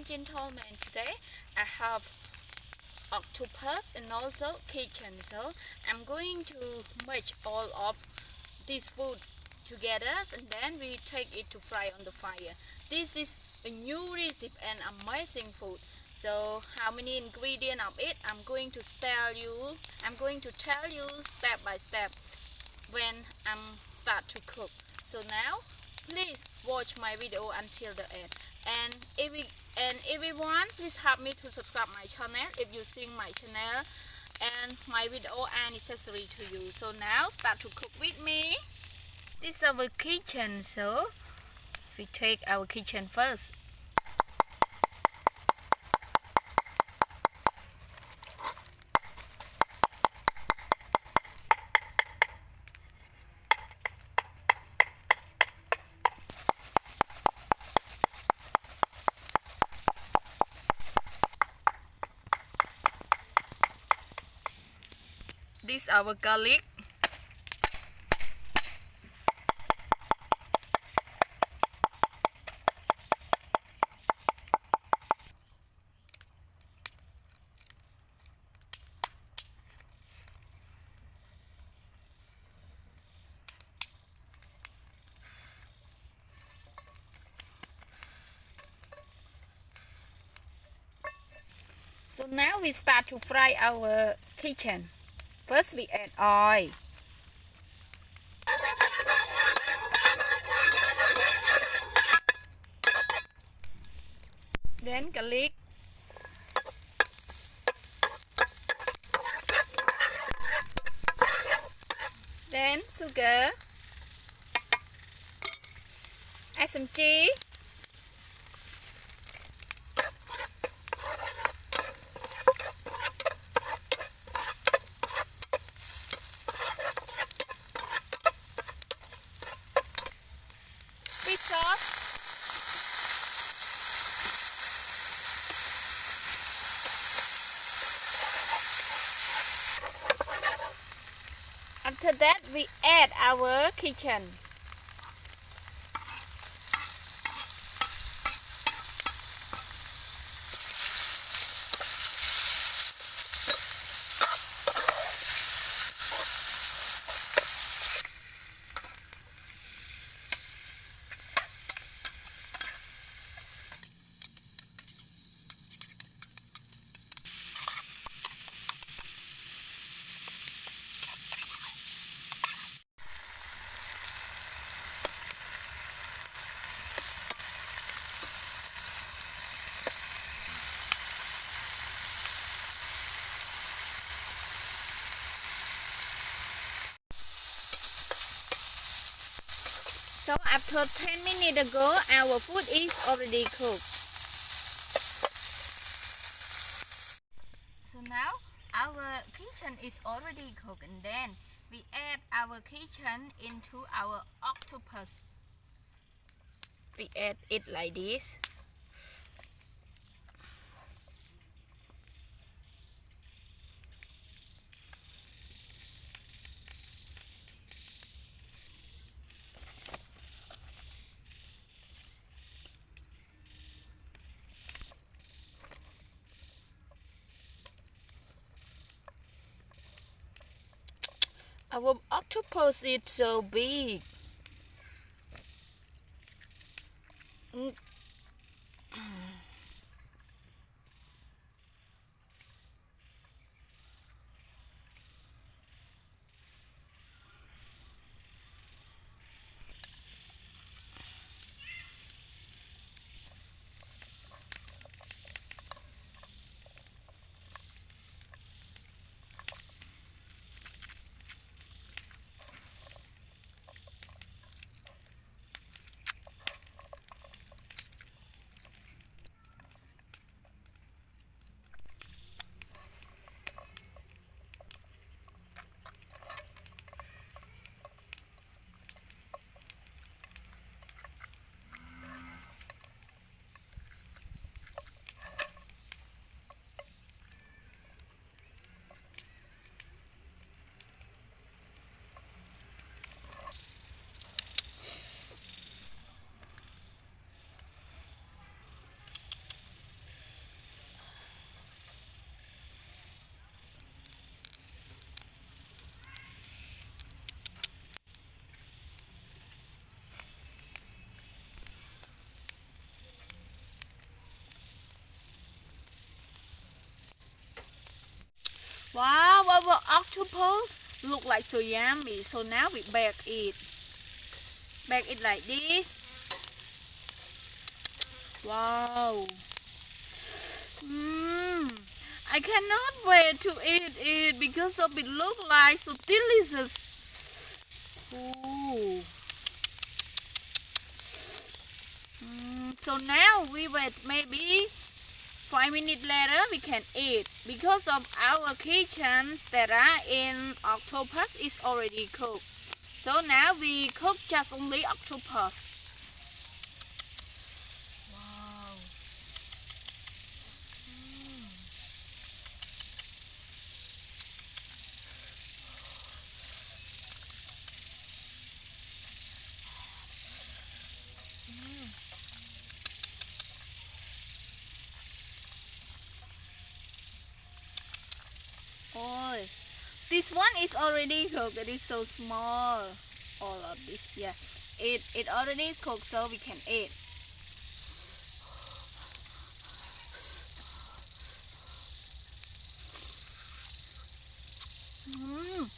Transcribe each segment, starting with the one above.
and gentlemen, today I have octopus and also kitchen. So I'm going to merge all of this food together and then we take it to fry on the fire. This is a new recipe and amazing food. So how many ingredients of it I'm going to tell you. Step by step when I'm start to cook. So now please watch my video until the end. And everyone, please help me to subscribe my channel if you see my channel and my video are necessary to you. So now start to cook with me. This is our kitchen, so we take our kitchen first. This is our garlic. So now we start to fry our kitchen. First we add oil. Then garlic. Then sugar. Add some cheese. Fish sauce. After that, we add our kitchen. So after 10 minutes ago, our food is already cooked. So now our kitchen is already cooked and then we add our kitchen into our octopus. We add it like this. Our octopus is so big. Wow, our octopus look like so yummy. So now we bake it. Bake it like this. Wow. I cannot wait to eat it because of it look like so delicious. Ooh. So now we wait maybe 5 minutes later we can eat because of our kitchens that are in octopus is already cooked. So now we cook just only octopus. Wow. Oh, this one is already cooked. It is so small. All of this, yeah. It already cooked, so we can eat. Mm.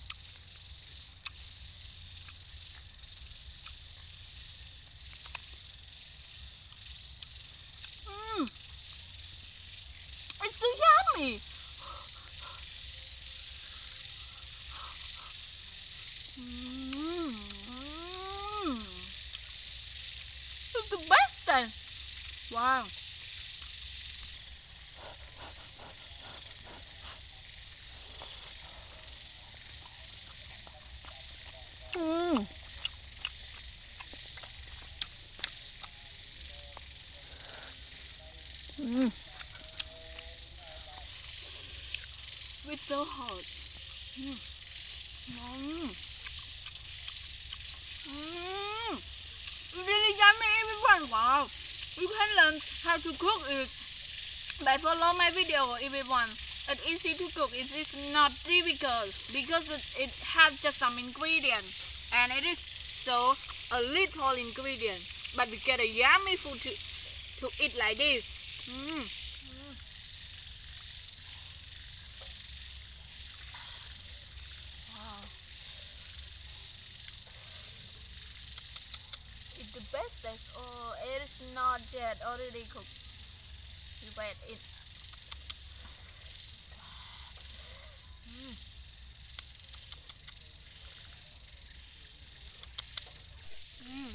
Mm. It's so yummy. Mm. It's the best thing. Wow. Mm. Mm. It's so hot. Mm. Mm. Mm. Really yummy, everyone. Wow. You can learn how to cook it by follow my video, everyone. It's easy to cook. It is not difficult because it has just some ingredient and it is so a little ingredient. But we get a yummy food to eat like this. Mm. Wow. It's the best taste. Oh, it is not yet already cooked. You wait it. Mm.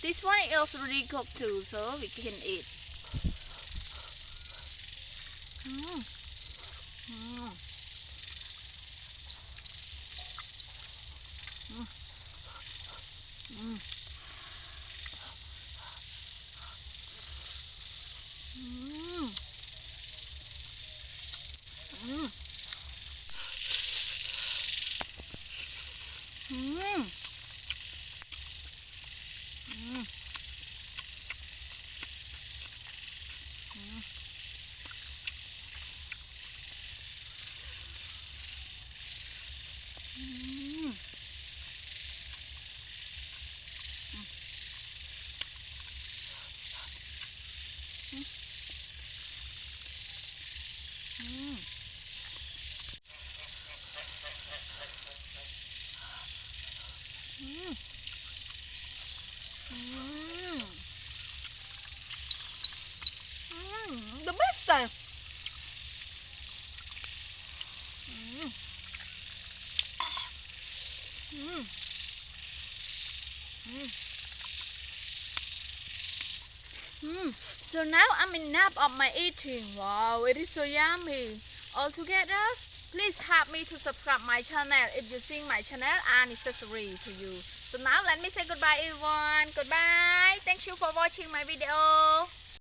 This one is already cooked too, so we can eat. Mm. Mm. Mm. Mm. Mm. Mm. Mm. Mm. Mm. Mm. Mm. The best time. Mm. Mm. Mm. Mm. So now I'm enough of my eating. Wow, it is so yummy. All together, please help me to subscribe my channel if you think my channel are necessary to you. So now let me say goodbye everyone. Goodbye. Thank you for watching my video.